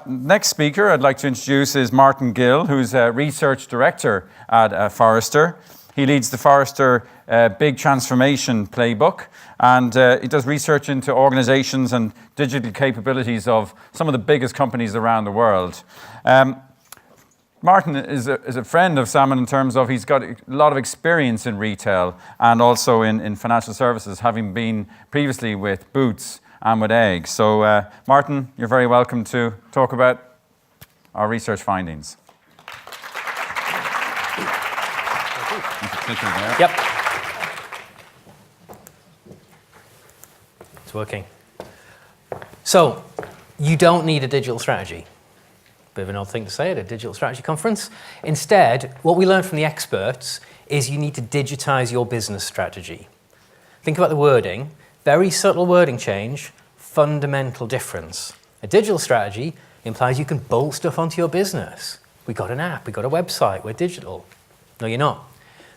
Next speaker I'd like to introduce is Martin Gill, who's a research director at Forrester. He leads the Forrester Big Transformation Playbook, and he does research into organizations and digital capabilities of some of the biggest companies around the world. Martin is a friend of Salmon in terms of he's got a lot of experience in retail and also in financial services, having been previously with Boots and with Egg. So, Martin, you're very welcome to talk about our research findings. Yep. It's working. So, you don't need a digital strategy. Bit of an odd thing to say at a digital strategy conference. Instead, what we learned from the experts is you need to digitize your business strategy. Think about the wording. Very subtle wording change, fundamental difference. A digital strategy implies you can bolt stuff onto your business. We got an app, we got a website, we're digital. No, you're not.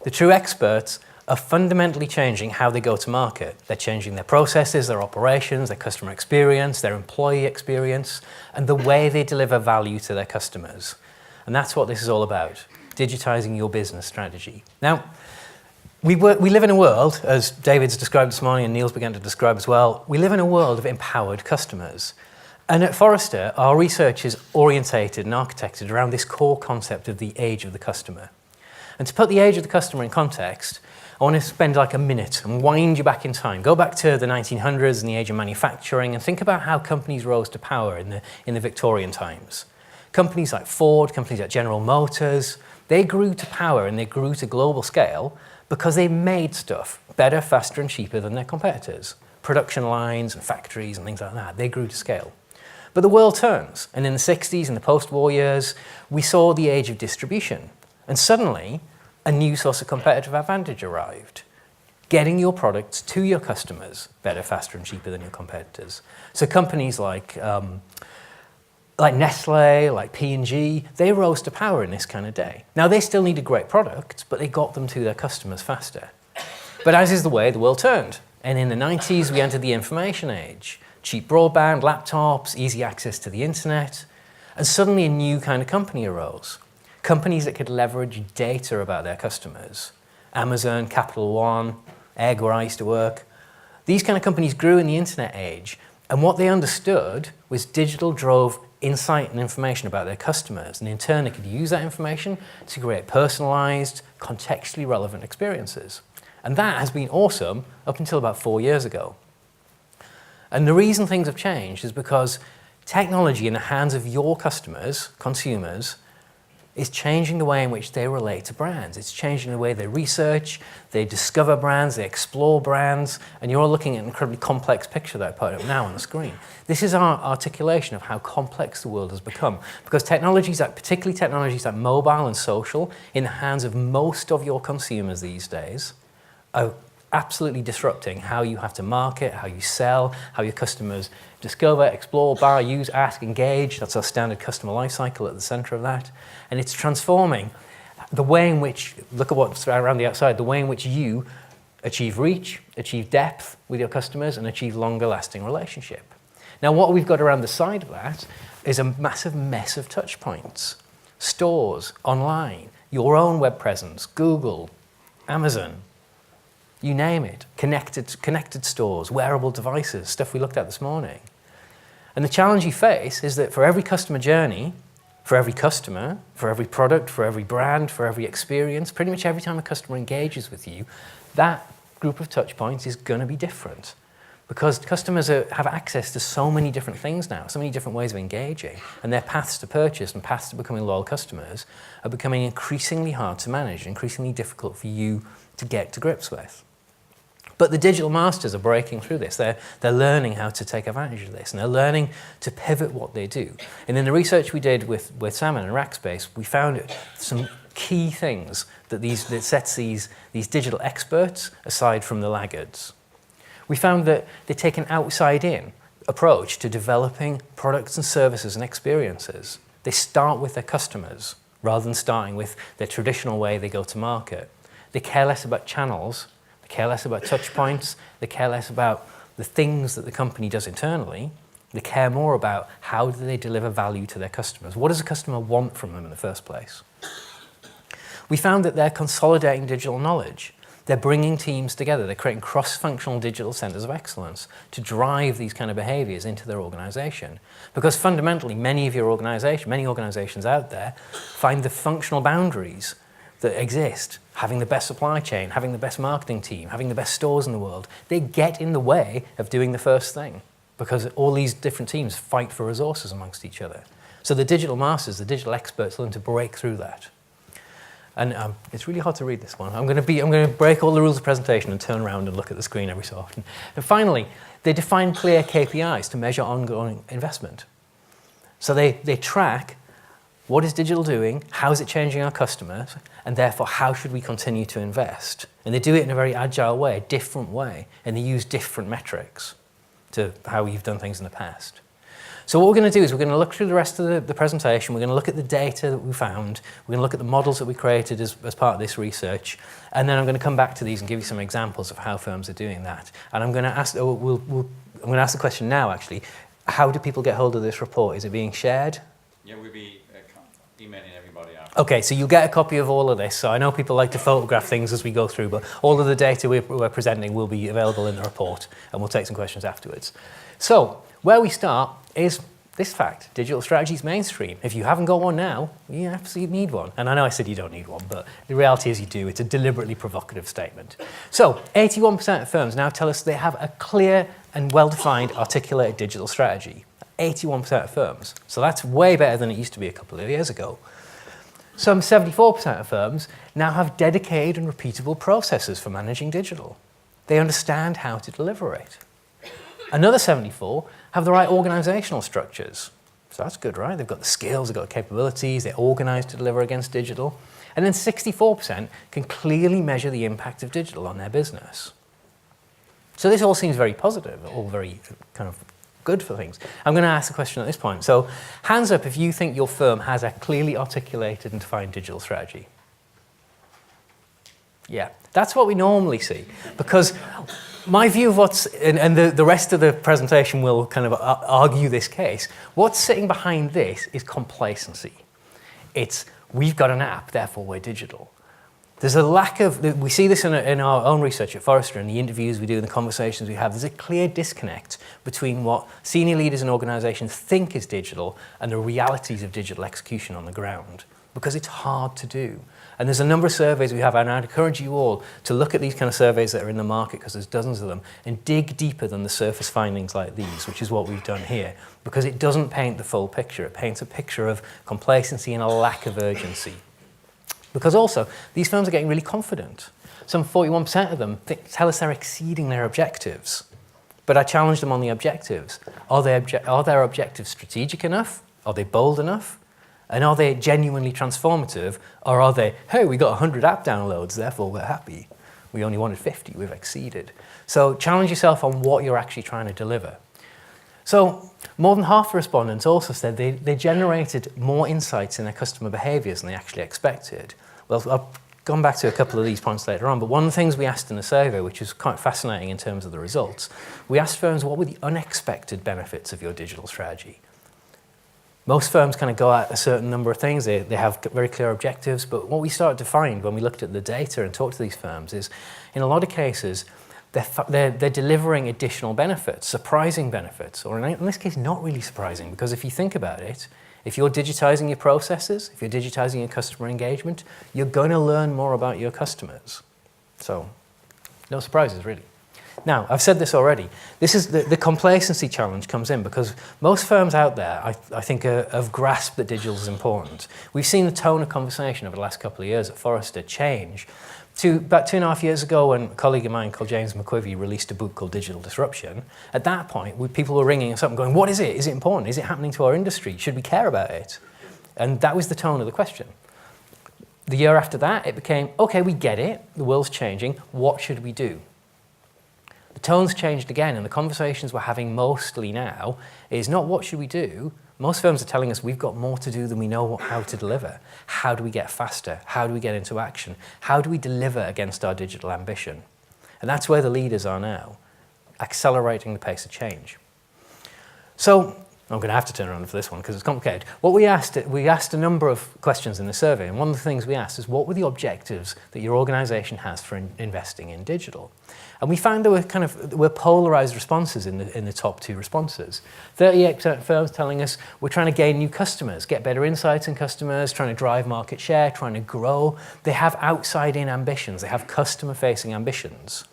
The true experts are fundamentally changing how they go to market. They're changing their processes, their operations, their customer experience, their employee experience, and the way they deliver value to their customers. And that's what this is all about, digitizing your business strategy. Now, we live in a world, as David's described this morning and Neil's began to describe as well, we live in a world of empowered customers. And at Forrester, our research is orientated and architected around this core concept of the age of the customer. And to put the age of the customer in context, I want to spend like a minute and wind you back in time. Go back to the 1900s and the age of manufacturing and think about how companies rose to power in the Victorian times. Companies like Ford, companies like General Motors, they grew to power and they grew to global scale because they made stuff better, faster, and cheaper than their competitors. Production lines and factories and things like that, they grew to scale. But the world turns, and in the 60s and the post-war years, we saw the age of distribution. And suddenly, a new source of competitive advantage arrived. Getting your products to your customers better, faster, and cheaper than your competitors. So companies like Nestle, like P&G, they rose to power in this kind of day. Now, they still needed great products, but they got them to their customers faster. But as is the way, the world turned. And in the 90s, we entered the information age. Cheap broadband, laptops, easy access to the internet. And suddenly a new kind of company arose. Companies that could leverage data about their customers. Amazon, Capital One, Egg, where I used to work. These kind of companies grew in the internet age, and what they understood was digital drove insight and information about their customers, and in turn they could use that information to create personalized, contextually relevant experiences. And that has been awesome up until about 4 years ago. And the reason things have changed is because technology in the hands of your customers, consumers, is changing the way in which they relate to brands. It's changing the way they research, they discover brands, they explore brands, and you're all looking at an incredibly complex picture that I put up now on the screen. This is our articulation of how complex the world has become, because particularly technologies like mobile and social, in the hands of most of your consumers these days, are absolutely disrupting how you have to market, how you sell, how your customers discover, explore, buy, use, ask, engage. That's our standard customer life cycle at the center of that. And it's transforming the way in which, look at what's around the outside, the way in which you achieve reach, achieve depth with your customers, and achieve longer lasting relationship. Now, what we've got around the side of that is a massive mess of touch points. Stores, online, your own web presence, Google, Amazon, you name it, connected stores, wearable devices, stuff we looked at this morning. And the challenge you face is that for every customer journey, for every customer, for every product, for every brand, for every experience, pretty much every time a customer engages with you, that group of touch points is going to be different. Because customers have access to so many different things now, so many different ways of engaging, and their paths to purchase and paths to becoming loyal customers are becoming increasingly hard to manage, increasingly difficult for you to get to grips with. But the digital masters are breaking through this. They're learning how to take advantage of this, and they're learning to pivot what they do. And in the research we did with Salmon and Rackspace, we found some key things that sets these digital experts aside from the laggards. We found that they take an outside-in approach to developing products and services and experiences. They start with their customers rather than starting with their traditional way they go to market. They care less about channels, they care less about touch points, they care less about the things that the company does internally, They care more about how do they deliver value to their customers. What does a customer want from them in the first place? We found that they're consolidating digital knowledge. They're bringing teams together. They're creating cross-functional digital centers of excellence to drive these kind of behaviors into their organization. Because fundamentally, many organizations out there find the functional boundaries that exist, having the best supply chain, having the best marketing team, having the best stores in the world, they get in the way of doing the first thing because all these different teams fight for resources amongst each other. So the digital masters, the digital experts learn to break through that. And it's really hard to read this one. I'm going to break all the rules of presentation and turn around and look at the screen every so often. And finally, they define clear KPIs to measure ongoing investment. So they track what is digital doing, how is it changing our customers, and therefore how should we continue to invest. And they do it in a very agile way, a different way, and they use different metrics to how we've done things in the past. So what we're going to do is we're going to look through the rest of the presentation. We're going to look at the data that we found. We're going to look at the models that we created as part of this research. And then I'm going to come back to these and give you some examples of how firms are doing that. And I'm going to ask, I'm going to ask the question now, actually. How do people get hold of this report? Is it being shared? Yeah, we'll be emailing everybody after. Okay, so you'll get a copy of all of this. So I know people like to photograph things as we go through, but all of the data we're presenting will be available in the report, and we'll take some questions afterwards. So where we start is this fact: digital strategy is mainstream. If you haven't got one now, you absolutely need one. And I know I said you don't need one, but the reality is you do. It's a deliberately provocative statement. So 81% of firms now tell us they have a clear and well-defined, articulated digital strategy. 81% of firms. So that's way better than it used to be a couple of years ago. Some 74% of firms now have dedicated and repeatable processes for managing digital. They understand how to deliver it. Another 74 have the right organizational structures. So that's good, right? They've got the skills, they've got the capabilities, they're organized to deliver against digital. And then 64% can clearly measure the impact of digital on their business. So this all seems very positive, all very kind of good for things. I'm going to ask a question at this point. So hands up if you think your firm has a clearly articulated and defined digital strategy. Yeah, that's what we normally see. Because my view of what's, and the rest of the presentation will kind of argue this case, what's sitting behind this is complacency. It's, we've got an app, therefore we're digital. There's a lack of, we see this in our own research at Forrester, in the interviews we do, in the conversations we have, there's a clear disconnect between what senior leaders in organizations think is digital and the realities of digital execution on the ground, because it's hard to do. And there's a number of surveys we have, and I'd encourage you all to look at these kind of surveys that are in the market, because there's dozens of them, and dig deeper than the surface findings like these, which is what we've done here, because it doesn't paint the full picture. It paints a picture of complacency and a lack of urgency. Because also, these firms are getting really confident. Some 41% of them tell us they're exceeding their objectives. But I challenge them on the objectives. Are their objectives strategic enough? Are they bold enough? And are they genuinely transformative? Or are they, hey, we got 100 app downloads, therefore we're happy. We only wanted 50, we've exceeded. So challenge yourself on what you're actually trying to deliver. So more than half the respondents also said they generated more insights in their customer behaviors than they actually expected. Well, I'll come back to a couple of these points later on, but one of the things we asked in the survey, which was quite fascinating in terms of the results, we asked firms, what were the unexpected benefits of your digital strategy? Most firms kind of go at a certain number of things. They have very clear objectives, but what we started to find when we looked at the data and talked to these firms is, in a lot of cases, they're delivering additional benefits, surprising benefits, or in this case, not really surprising, because if you think about it, if you're digitizing your processes, if you're digitizing your customer engagement, you're going to learn more about your customers. So, no surprises, really. Now, I've said this already. This is the complacency challenge comes in because most firms out there, I think, have grasped that digital is important. We've seen the tone of conversation over the last couple of years at Forrester change. About 2.5 years ago, when a colleague of mine called James McQuivey released a book called Digital Disruption, at that point, people were ringing us up and going, what is it? Is it important? Is it happening to our industry? Should we care about it? And that was the tone of the question. The year after that, it became, okay, we get it. The world's changing. What should we do? The tone's changed again, and the conversations we're having mostly now is not what should we do. Most firms are telling us we've got more to do than we know how to deliver. How do we get faster? How do we get into action? How do we deliver against our digital ambition? And that's where the leaders are now, accelerating the pace of change. So I'm going to have to turn around for this one because it's complicated. What we asked a number of questions in the survey, and one of the things we asked is what were the objectives that your organisation has for investing in digital? And we found there were polarised responses in the top two responses. 38% of firms telling us we're trying to gain new customers, get better insights in customers, trying to drive market share, trying to grow. They have outside-in ambitions. They have customer-facing ambitions.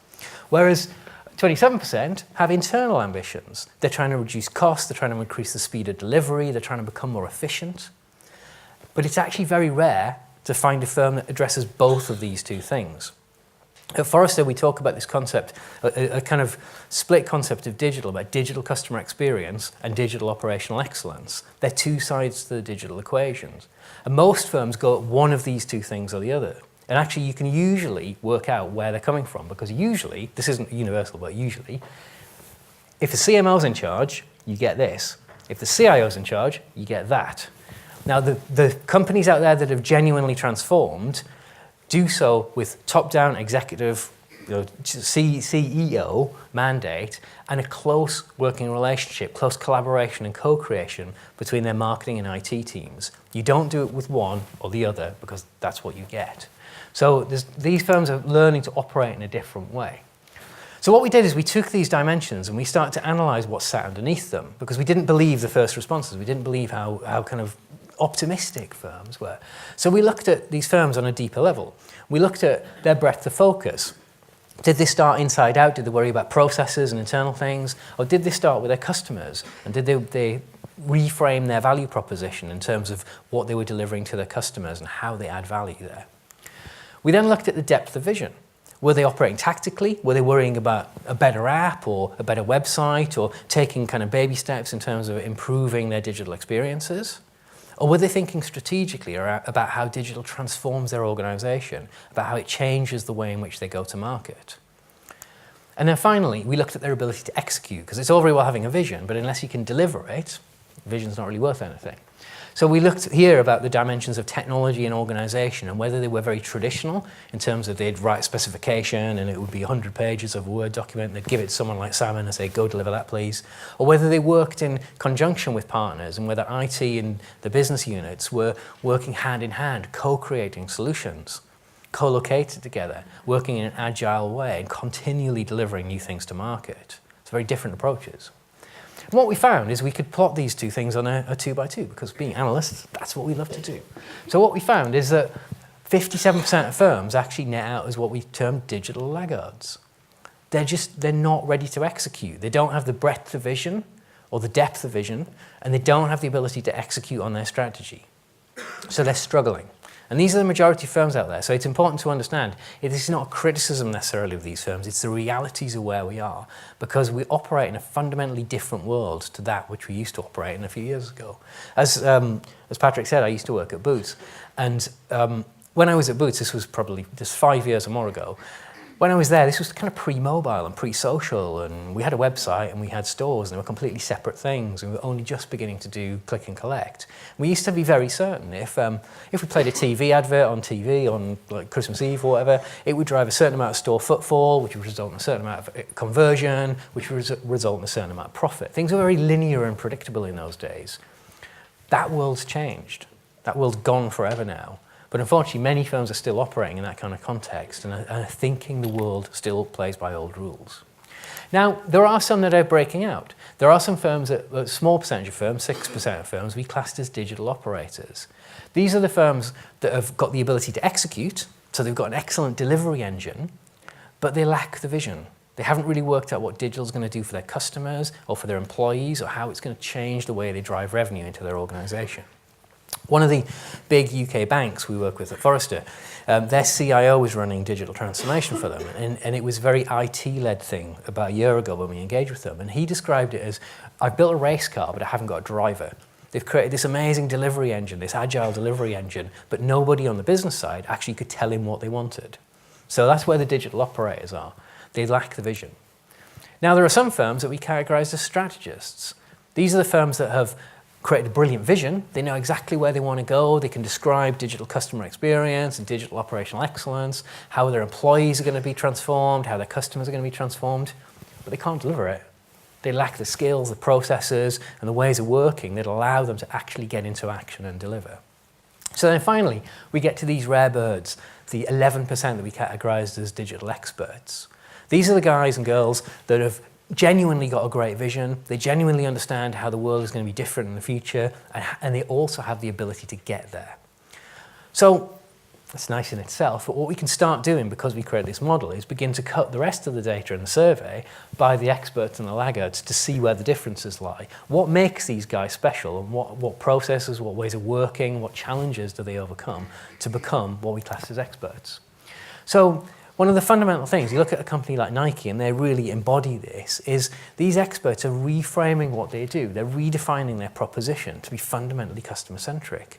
Whereas 27% have internal ambitions. They're trying to reduce costs, they're trying to increase the speed of delivery, they're trying to become more efficient. But it's actually very rare to find a firm that addresses both of these two things. At Forrester, we talk about this concept, a kind of split concept of digital, about digital customer experience and digital operational excellence. They're two sides to the digital equations. And most firms go at one of these two things or the other. And actually, you can usually work out where they're coming from, because usually, this isn't universal, but usually, if the CMO's in charge, you get this. If the CIO's in charge, you get that. Now, the companies out there that have genuinely transformed do so with top-down executive, CEO mandate and a close working relationship, close collaboration and co-creation between their marketing and IT teams. You don't do it with one or the other because that's what you get. So these firms are learning to operate in a different way. So what we did is we took these dimensions and we started to analyse what sat underneath them, because we didn't believe the first responses. We didn't believe how kind of optimistic firms were. So we looked at these firms on a deeper level. We looked at their breadth of focus. Did they start inside out? Did they worry about processes and internal things? Or did they start with their customers? And did they reframe their value proposition in terms of what they were delivering to their customers and how they add value there? We then looked at the depth of vision. Were they operating tactically? Were they worrying about a better app or a better website or taking kind of baby steps in terms of improving their digital experiences? Or were they thinking strategically about how digital transforms their organisation, about how it changes the way in which they go to market? And then finally, we looked at their ability to execute, because it's all very well having a vision, but unless you can deliver it, vision's not really worth anything. So we looked here about the dimensions of technology and organisation and whether they were very traditional in terms of they'd write a specification and it would be 100 pages of a Word document. They'd give it to someone like Simon and say, go deliver that, please. Or whether they worked in conjunction with partners and whether IT and the business units were working hand in hand, co-creating solutions, co-located together, working in an agile way and continually delivering new things to market. It's very different approaches. And what we found is we could plot these two things on a 2x2, because being analysts, that's what we love to do. So what we found is that 57% of firms actually net out as what we term digital laggards. They're not ready to execute. They don't have the breadth of vision or the depth of vision, and they don't have the ability to execute on their strategy. So they're struggling. And these are the majority of firms out there. So it's important to understand this is not a criticism necessarily of these firms. It's the realities of where we are, because we operate in a fundamentally different world to that which we used to operate in a few years ago. As Patrick said, I used to work at Boots. And when I was at Boots, this was probably just 5 years or more ago, when I was there, this was kind of pre-mobile and pre-social, and we had a website and we had stores, and they were completely separate things, and we were only just beginning to do click and collect. We used to be very certain if we played a TV advert on TV on like Christmas Eve or whatever, it would drive a certain amount of store footfall, which would result in a certain amount of conversion, which would result in a certain amount of profit. Things were very linear and predictable in those days. That world's changed. That world's gone forever now. But unfortunately, many firms are still operating in that kind of context and are thinking the world still plays by old rules. Now, there are some that are breaking out. There are some firms, a small percentage of firms, 6% of firms, we classed as digital operators. These are the firms that have got the ability to execute, so they've got an excellent delivery engine, but they lack the vision. They haven't really worked out what digital is going to do for their customers or for their employees or how it's going to change the way they drive revenue into their organisation. One of the big UK banks we work with at Forrester, their CIO was running digital transformation for them, and it was a very IT-led thing about a year ago when we engaged with them, and he described it as, I've built a race car, but I haven't got a driver. They've created this amazing delivery engine, this agile delivery engine, but nobody on the business side actually could tell him what they wanted. So that's where the digital operators are. They lack the vision. Now, there are some firms that we categorise as strategists. These are the firms that have created a brilliant vision. They know exactly where they want to go. They can describe digital customer experience and digital operational excellence, how their employees are going to be transformed, how their customers are going to be transformed, but they can't deliver it. They lack the skills, the processes, and the ways of working that allow them to actually get into action and deliver. So then finally, we get to these rare birds, the 11% that we categorized as digital experts. These are the guys and girls that have genuinely got a great vision. They genuinely understand how the world is going to be different in the future, and they also have the ability to get there. So that's nice in itself, but what we can start doing, because we create this model, is begin to cut the rest of the data in the survey by the experts and the laggards to see where the differences lie. What makes these guys special, and what processes, what ways of working, what challenges do they overcome to become what we class as experts? So one of the fundamental things, you look at a company like Nike and they really embody this, is these experts are reframing what they do. They're redefining their proposition to be fundamentally customer-centric.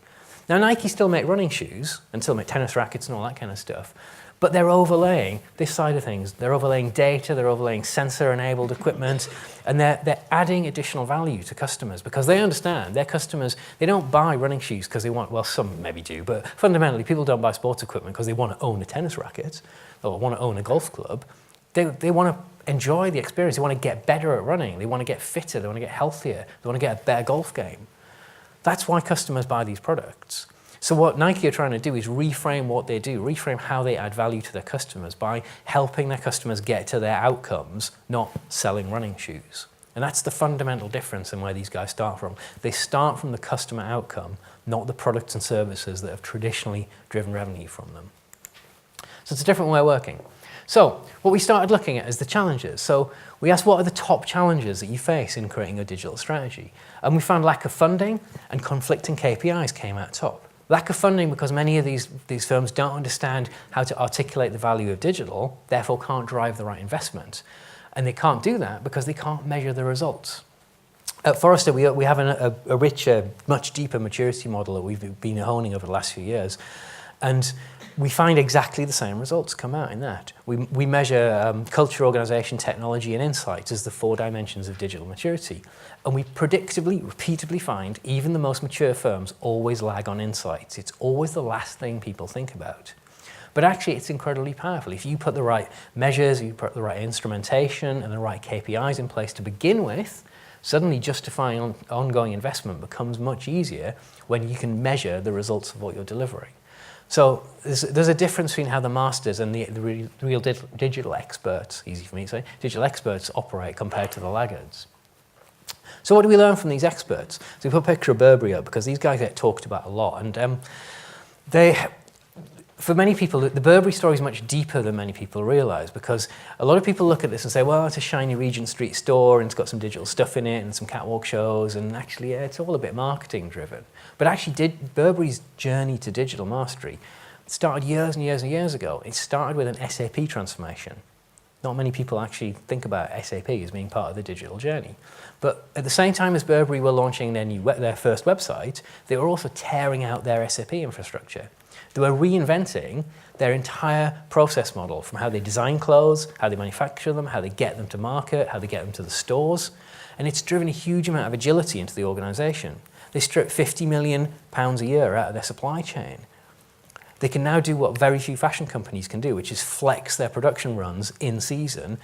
Now, Nike still make running shoes and still make tennis rackets and all that kind of stuff, but they're overlaying this side of things. They're overlaying data, they're overlaying sensor-enabled equipment, and they're adding additional value to customers because they understand their customers, they don't buy running shoes because they want, well, some maybe do, but fundamentally people don't buy sports equipment because they want to own a tennis racket or want to own a golf club. They want to enjoy the experience. They want to get better at running. They want to get fitter. They want to get healthier. They want to get a better golf game. That's why customers buy these products. So what Nike are trying to do is reframe what they do, reframe how they add value to their customers by helping their customers get to their outcomes, not selling running shoes. And that's the fundamental difference in where these guys start from. They start from the customer outcome, not the products and services that have traditionally driven revenue from them. So it's a different way of working. So what we started looking at is the challenges. So we asked, what are the top challenges that you face in creating a digital strategy? And we found lack of funding and conflicting KPIs came out top. Lack of funding because many of these firms don't understand how to articulate the value of digital, therefore can't drive the right investment. And they can't do that because they can't measure the results. At Forrester, we have a richer, much deeper maturity model that we've been honing over the last few years. And we find exactly the same results come out in that. We measure culture, organization, technology, and insights as the 4 dimensions of digital maturity. And we predictably, repeatedly find even the most mature firms always lag on insights. It's always the last thing people think about. But actually, it's incredibly powerful. If you put the right measures, you put the right instrumentation and the right KPIs in place to begin with, suddenly justifying ongoing investment becomes much easier when you can measure the results of what you're delivering. So there's a difference between how the masters and the real digital experts, easy for me to say, digital experts operate compared to the laggards. So what do we learn from these experts? So we put a picture of Burberry up because these guys get talked about a lot. And for many people, the Burberry story is much deeper than many people realise because a lot of people look at this and say, well, it's a shiny Regent Street store and it's got some digital stuff in it and some catwalk shows and actually, yeah, it's all a bit marketing driven. But actually, Burberry's journey to digital mastery started years and years and years ago. It started with an SAP transformation. Not many people actually think about SAP as being part of the digital journey. But at the same time as Burberry were launching their first website, they were also tearing out their SAP infrastructure. They were reinventing their entire process model from how they design clothes, how they manufacture them, how they get them to market, how they get them to the stores. And it's driven a huge amount of agility into the organisation. They strip £50 million a year out of their supply chain. They can now do what very few fashion companies can do, which is flex their production runs in season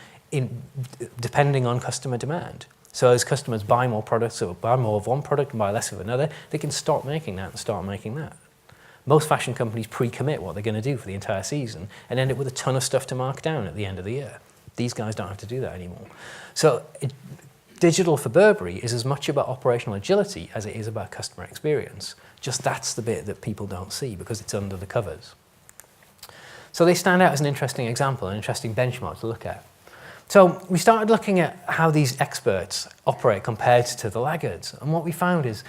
depending on customer demand. So as customers buy more products or buy more of one product and buy less of another, they can stop making that and start making that. Most fashion companies pre-commit what they're going to do for the entire season and end up with a ton of stuff to mark down at the end of the year. These guys don't have to do that anymore. So digital for Burberry is as much about operational agility as it is about customer experience. Just that's the bit that people don't see because it's under the covers. So they stand out as an interesting example, an interesting benchmark to look at. So we started looking at how these experts operate compared to the laggards. And what we found is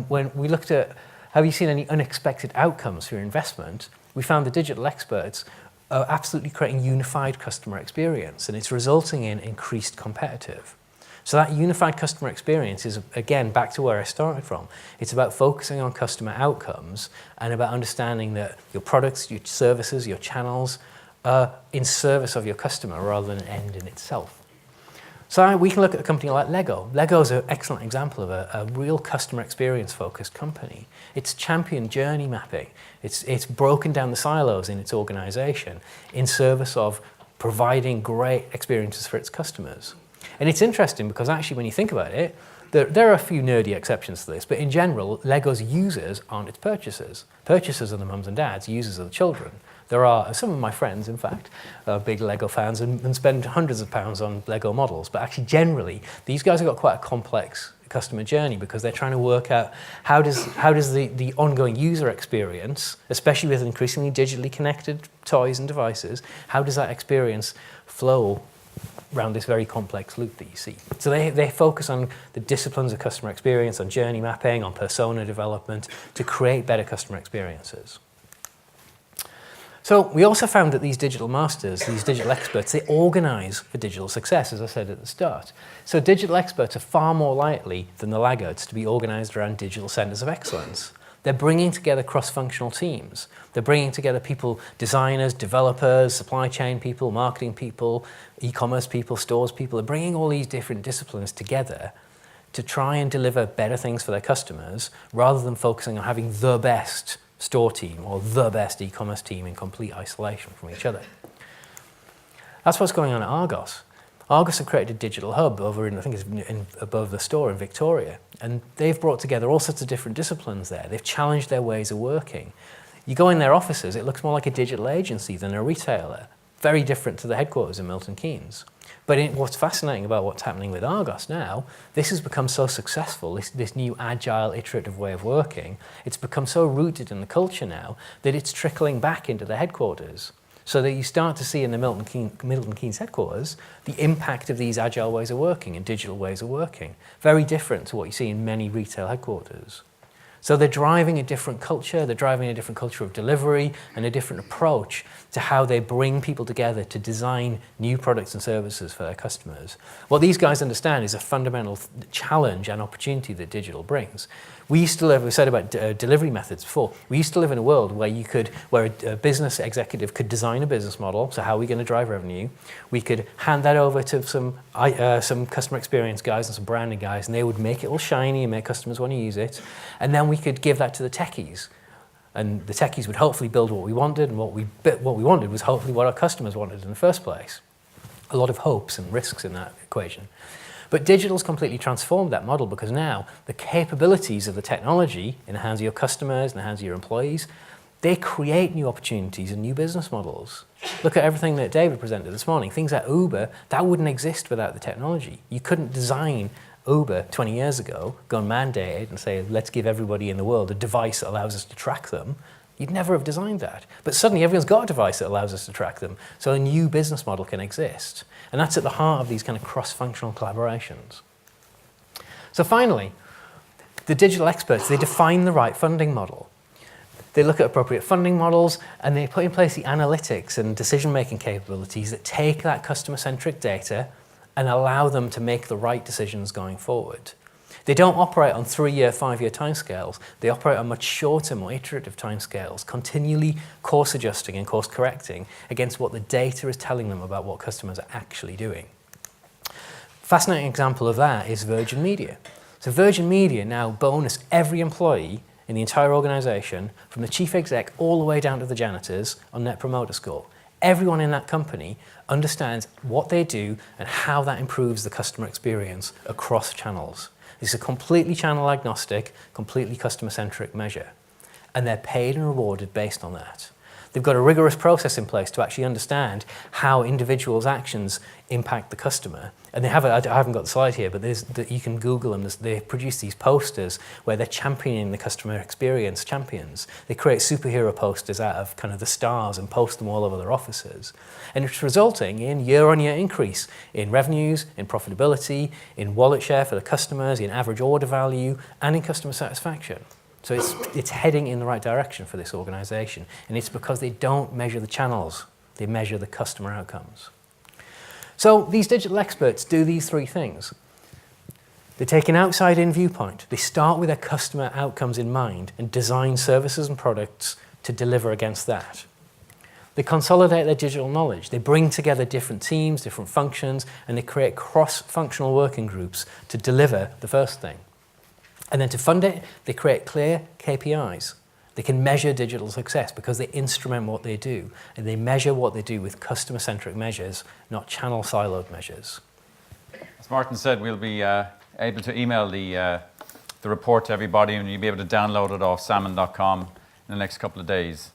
when we looked at have you seen any unexpected outcomes for your investment, we found the digital experts are absolutely creating unified customer experience and it's resulting in increased competitive. So that unified customer experience is, again, back to where I started from. It's about focusing on customer outcomes and about understanding that your products, your services, your channels are in service of your customer rather than an end in itself. So we can look at a company like Lego. Lego is an excellent example of a real customer experience focused company. It's championed journey mapping. It's broken down the silos in its organization in service of providing great experiences for its customers. And it's interesting because actually when you think about it, there are a few nerdy exceptions to this, but in general, Lego's users aren't its purchasers. Purchasers are the mums and dads, users are the children. There are some of my friends, in fact, are big Lego fans and spend hundreds of pounds on Lego models, but actually generally, these guys have got quite a complex customer journey because they're trying to work out how does the ongoing user experience, especially with increasingly digitally connected toys and devices, how does that experience flow around this very complex loop that you see. So they focus on the disciplines of customer experience, on journey mapping, on persona development to create better customer experiences. So we also found that these digital masters, these digital experts, they organize for digital success, as I said at the start. So digital experts are far more likely than the laggards to be organized around digital centers of excellence. They're bringing together cross-functional teams. They're bringing together people, designers, developers, supply chain people, marketing people, e-commerce people, stores people. They're bringing all these different disciplines together to try and deliver better things for their customers rather than focusing on having the best store team or the best e-commerce team in complete isolation from each other. That's what's going on at Argos. Argos have created a digital hub over in, I think it's above the store in Victoria, and they've brought together all sorts of different disciplines there. They've challenged their ways of working. You go in their offices, it looks more like a digital agency than a retailer, very different to the headquarters in Milton Keynes. But what's fascinating about what's happening with Argos now, this has become so successful, this new agile, iterative way of working, it's become so rooted in the culture now that it's trickling back into the headquarters. So that you start to see in the Milton Keynes headquarters the impact of these agile ways of working and digital ways of working. Very different to what you see in many retail headquarters. So they're driving a different culture, they're driving a different culture of delivery and a different approach to how they bring people together to design new products and services for their customers. What these guys understand is a fundamental challenge and opportunity that digital brings. We used to live, we said about delivery methods before, we used to live in a world where a business executive could design a business model, so how are we going to drive revenue? We could hand that over to some customer experience guys and some branding guys, and they would make it all shiny and make customers want to use it. And then we could give that to the techies. And the techies would hopefully build what we wanted, and what we wanted was hopefully what our customers wanted in the first place. A lot of hopes and risks in that equation. But digital's completely transformed that model because now the capabilities of the technology in the hands of your customers, in the hands of your employees, they create new opportunities and new business models. Look at everything that David presented this morning. Things like Uber, that wouldn't exist without the technology. You couldn't design Uber 20 years ago, go and mandate it and say, let's give everybody in the world a device that allows us to track them. You'd never have designed that. But suddenly everyone's got a device that allows us to track them. So a new business model can exist. And that's at the heart of these kind of cross-functional collaborations. So finally, the digital experts, they define the right funding model. They look at appropriate funding models and they put in place the analytics and decision-making capabilities that take that customer-centric data and allow them to make the right decisions going forward. They don't operate on 3-year, 5-year timescales. They operate on much shorter, more iterative timescales, continually course adjusting and course correcting against what the data is telling them about what customers are actually doing. Fascinating example of that is Virgin Media. So Virgin Media now bonus every employee in the entire organization, from the chief exec all the way down to the janitors, on Net Promoter Score. Everyone in that company understands what they do and how that improves the customer experience across channels. This is a completely channel agnostic, completely customer-centric measure. And they're paid and rewarded based on that. They've got a rigorous process in place to actually understand how individuals' actions impact the customer. And they have, I haven't got the slide here, but you can Google them. They produce these posters where they're championing the customer experience champions. They create superhero posters out of kind of the stars and post them all over their offices. And it's resulting in year-on-year increase in revenues, in profitability, in wallet share for the customers, in average order value, and in customer satisfaction. So it's heading in the right direction for this organization. And it's because they don't measure the channels, they measure the customer outcomes. So these digital experts do these 3 things. They take an outside-in viewpoint. They start with their customer outcomes in mind and design services and products to deliver against that. They consolidate their digital knowledge. They bring together different teams, different functions, and they create cross-functional working groups to deliver the first thing. And then to fund it, they create clear KPIs. They can measure digital success because they instrument what they do, and they measure what they do with customer-centric measures, not channel-siloed measures. As Martin said, we'll be able to email the report to everybody, and you'll be able to download it off salmon.com in the next couple of days.